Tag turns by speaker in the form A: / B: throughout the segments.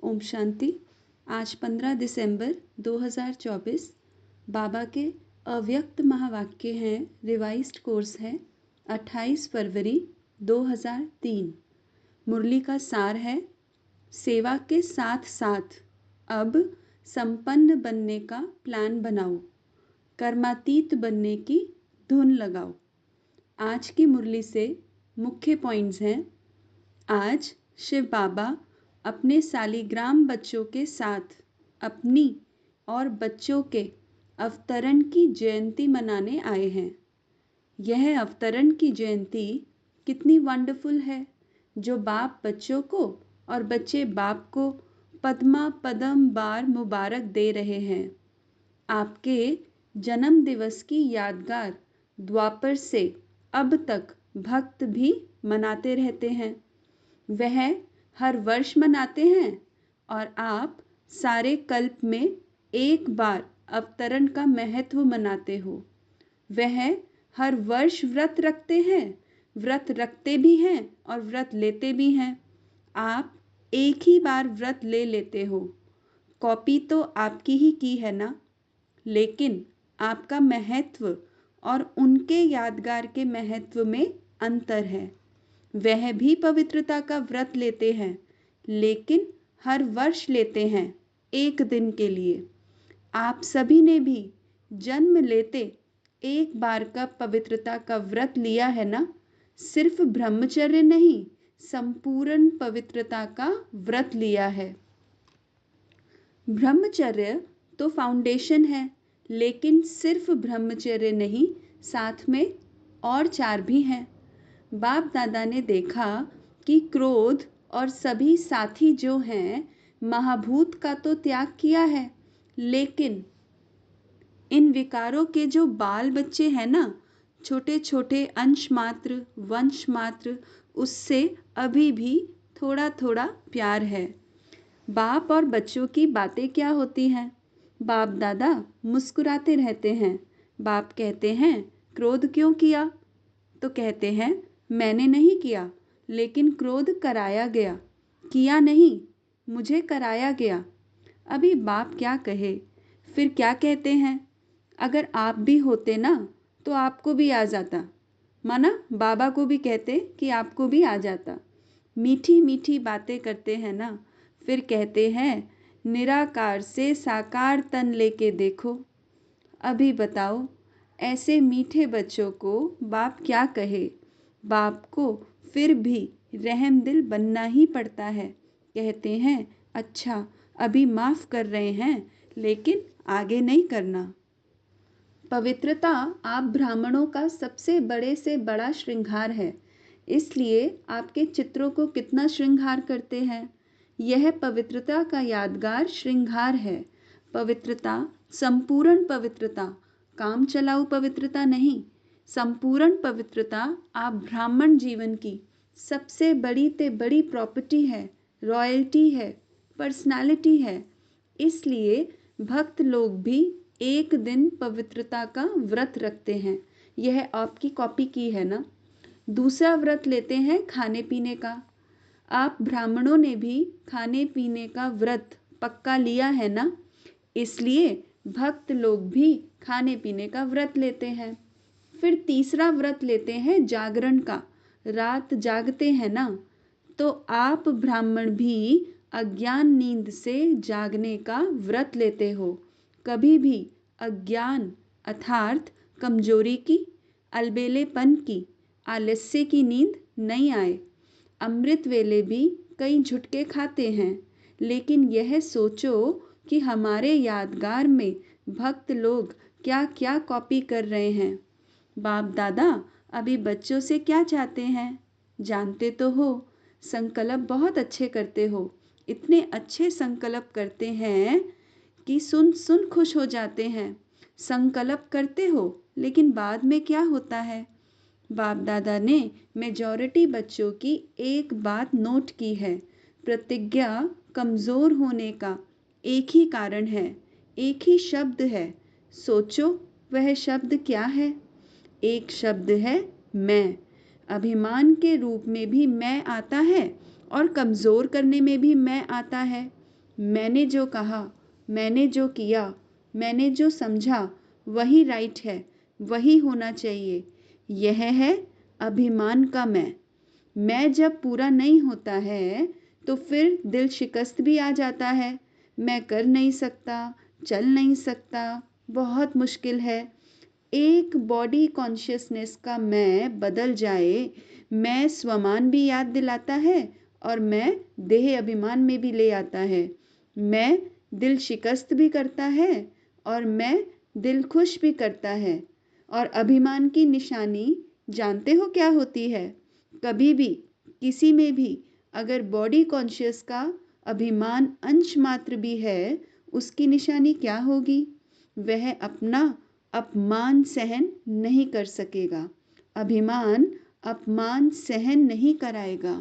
A: ओम शांति। आज 15 दिसंबर 2024 बाबा के अव्यक्त महावाक्य हैं। रिवाइज्ड कोर्स है 28 फरवरी 2003। मुरली का सार है, सेवा के साथ साथ अब संपन्न बनने का प्लान बनाओ, कर्मातीत बनने की धुन लगाओ। आज की मुरली से मुख्य पॉइंट्स हैं। आज शिव बाबा अपने सालिग्राम बच्चों के साथ अपनी और बच्चों के अवतरण की जयंती मनाने आए हैं। यह अवतरण की जयंती कितनी वंडरफुल है, जो बाप बच्चों को और बच्चे बाप को पद्मा पदम बार मुबारक दे रहे हैं। आपके जन्म दिवस की यादगार द्वापर से अब तक भक्त भी मनाते रहते हैं। वह हर वर्ष मनाते हैं और आप सारे कल्प में एक बार अवतरण का महत्व मनाते हो। वह हर वर्ष व्रत रखते हैं, व्रत रखते भी हैं और व्रत लेते भी हैं। आप एक ही बार व्रत ले लेते हो। कॉपी तो आपकी ही की है ना, लेकिन आपका महत्व और उनके यादगार के महत्व में अंतर है। वह भी पवित्रता का व्रत लेते हैं, लेकिन हर वर्ष लेते हैं एक दिन के लिए। आप सभी ने भी जन्म लेते एक बार का पवित्रता का व्रत लिया है ना। सिर्फ ब्रह्मचर्य नहीं, संपूर्ण पवित्रता का व्रत लिया है। ब्रह्मचर्य तो फाउंडेशन है, लेकिन सिर्फ ब्रह्मचर्य नहीं, साथ में और 4 भी हैं। बाप दादा ने देखा कि क्रोध और सभी साथी जो हैं, महाभूत का तो त्याग किया है, लेकिन इन विकारों के जो बाल बच्चे हैं ना, छोटे छोटे अंश मात्र, वंश मात्र, उससे अभी भी थोड़ा थोड़ा प्यार है। बाप और बच्चों की बातें क्या होती हैं? बाप दादा मुस्कुराते रहते हैं। बाप कहते हैं क्रोध क्यों किया? तो कहते हैं मैंने नहीं किया, लेकिन क्रोध कराया गया। किया नहीं, मुझे कराया गया। अभी बाप क्या कहे? फिर क्या कहते हैं? अगर आप भी होते ना, तो आपको भी आ जाता। माना बाबा को भी कहते कि आपको भी आ जाता। मीठी मीठी बातें करते हैं ना। फिर कहते हैं निराकार से साकार तन लेके देखो। अभी बताओ, ऐसे मीठे बच्चों को बाप क्या कहे? बाप को फिर भी रहम दिल बनना ही पड़ता है। कहते हैं अच्छा, अभी माफ़ कर रहे हैं, लेकिन आगे नहीं करना। पवित्रता आप ब्राह्मणों का सबसे बड़े से बड़ा श्रृंगार है, इसलिए आपके चित्रों को कितना श्रृंगार करते हैं। यह पवित्रता का यादगार श्रृंगार है। पवित्रता, संपूर्ण पवित्रता, काम चलाऊ पवित्रता नहीं, संपूर्ण पवित्रता आप ब्राह्मण जीवन की सबसे बड़ी ते बड़ी प्रॉपर्टी है, रॉयल्टी है, पर्सनालिटी है। इसलिए भक्त लोग भी एक दिन पवित्रता का व्रत रखते हैं। यह आपकी कॉपी की है ना। दूसरा व्रत लेते हैं खाने पीने का। आप ब्राह्मणों ने भी खाने पीने का व्रत पक्का लिया है ना, इसलिए भक्त लोग भी खाने पीने का व्रत लेते हैं। फिर तीसरा व्रत लेते हैं जागरण का। रात जागते हैं ना, तो आप ब्राह्मण भी अज्ञान नींद से जागने का व्रत लेते हो। कभी भी अज्ञान अर्थात कमजोरी की, अलबेलेपन की, आलस्य की नींद नहीं आए। अमृत वेले भी कई झुटके खाते हैं, लेकिन यह सोचो कि हमारे यादगार में भक्त लोग क्या क्या कॉपी कर रहे हैं। बाप दादा अभी बच्चों से क्या चाहते हैं जानते तो हो। संकल्प बहुत अच्छे करते हो, इतने अच्छे संकल्प करते हैं कि सुन सुन खुश हो जाते हैं। संकल्प करते हो, लेकिन बाद में क्या होता है? बाप दादा ने मेजॉरिटी बच्चों की एक बात नोट की है। प्रतिज्ञा कमज़ोर होने का एक ही कारण है, एक ही शब्द है। सोचो वह शब्द क्या है? एक शब्द है मैं। अभिमान के रूप में भी मैं आता है और कमज़ोर करने में भी मैं आता है। मैंने जो कहा, मैंने जो किया, मैंने जो समझा, वही राइट है, वही होना चाहिए। यह है अभिमान का मैं जब पूरा नहीं होता है तो फिर दिल शिकस्त भी आ जाता है। मैं कर नहीं सकता, चल नहीं सकता, बहुत मुश्किल है। एक बॉडी कॉन्शियसनेस का मैं बदल जाए, मैं स्वमान भी याद दिलाता है और मैं देह अभिमान में भी ले आता है। मैं दिल शिकस्त भी करता है और मैं दिल खुश भी करता है। और अभिमान की निशानी जानते हो क्या होती है? कभी भी किसी में भी अगर बॉडी कॉन्शियस का अभिमान अंश मात्र भी है, उसकी निशानी क्या होगी? वह अपना अपमान सहन नहीं कर सकेगा। अभिमान अपमान सहन नहीं कराएगा।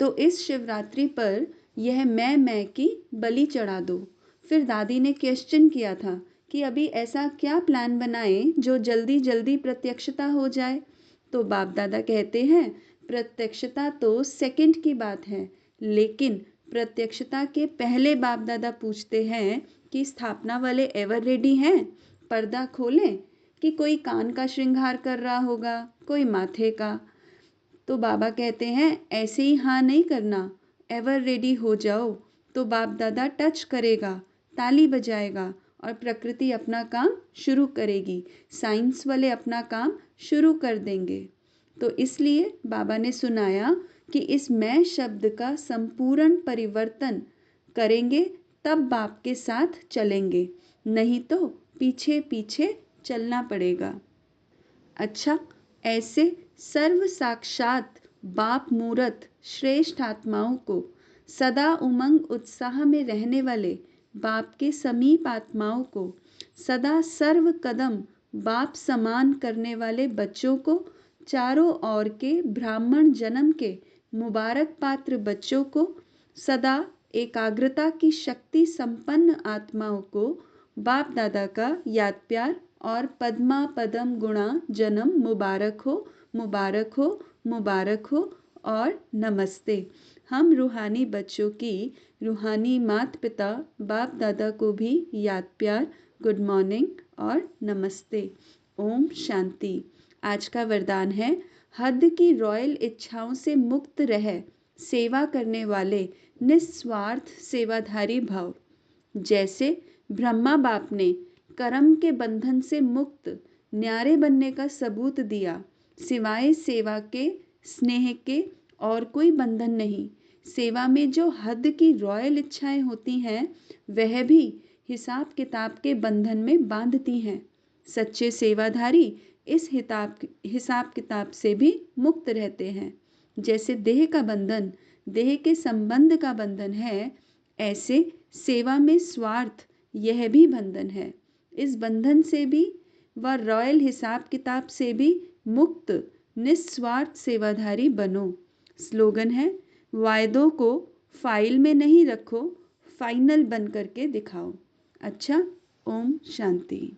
A: तो इस शिवरात्रि पर यह मैं की बलि चढ़ा दो। फिर दादी ने क्वेश्चन किया था कि अभी ऐसा क्या प्लान बनाएं जो जल्दी जल्दी प्रत्यक्षता हो जाए। तो बाप दादा कहते हैं, प्रत्यक्षता तो सेकंड की बात है, लेकिन प्रत्यक्षता के पहले बाप दादा पूछते हैं कि स्थापना वाले एवर रेडी हैं? पर्दा खोलें कि कोई कान का श्रृंगार कर रहा होगा, कोई माथे का। तो बाबा कहते हैं ऐसे ही हाँ नहीं करना, एवर रेडी हो जाओ। तो बाप दादा टच करेगा, ताली बजाएगा और प्रकृति अपना काम शुरू करेगी, साइंस वाले अपना काम शुरू कर देंगे। तो इसलिए बाबा ने सुनाया कि इस मैं शब्द का संपूर्ण परिवर्तन करेंगे, तब बाप के साथ चलेंगे, नहीं तो पीछे पीछे चलना पड़ेगा। अच्छा, ऐसे सर्व साक्षात बाप मूरत श्रेष्ठ आत्माओं को, सदा उमंग उत्साह में रहने वाले बाप के समीप आत्माओं को, सदा सर्व कदम बाप समान करने वाले बच्चों को, चारों ओर के ब्राह्मण जन्म के मुबारक पात्र बच्चों को, सदा एकाग्रता की शक्ति संपन्न आत्माओं को बाप दादा का याद प्यार और पद्मा पदम गुणा जन्म मुबारक हो, मुबारक हो, मुबारक हो और नमस्ते। हम रूहानी बच्चों की रूहानी माता पिता बाप दादा को भी याद प्यार, गुड मॉर्निंग और नमस्ते। ओम शांति। आज का वरदान है, हद की रॉयल इच्छाओं से मुक्त रह सेवा करने वाले निस्वार्थ सेवाधारी भव। जैसे ब्रह्मा बाप ने कर्म के बंधन से मुक्त न्यारे बनने का सबूत दिया, सिवाय सेवा के स्नेह के और कोई बंधन नहीं। सेवा में जो हद की रॉयल इच्छाएं होती हैं, वह भी हिसाब किताब के बंधन में बांधती हैं। सच्चे सेवाधारी इस हिसाब किताब से भी मुक्त रहते हैं। जैसे देह का बंधन देह के संबंध का बंधन है, ऐसे सेवा में स्वार्थ यह भी बंधन है। इस बंधन से भी व रॉयल हिसाब किताब से भी मुक्त निस्वार्थ सेवाधारी बनो। स्लोगन है, वायदों को फाइल में नहीं रखो, फाइनल बन करके दिखाओ। अच्छा, ओम शांति।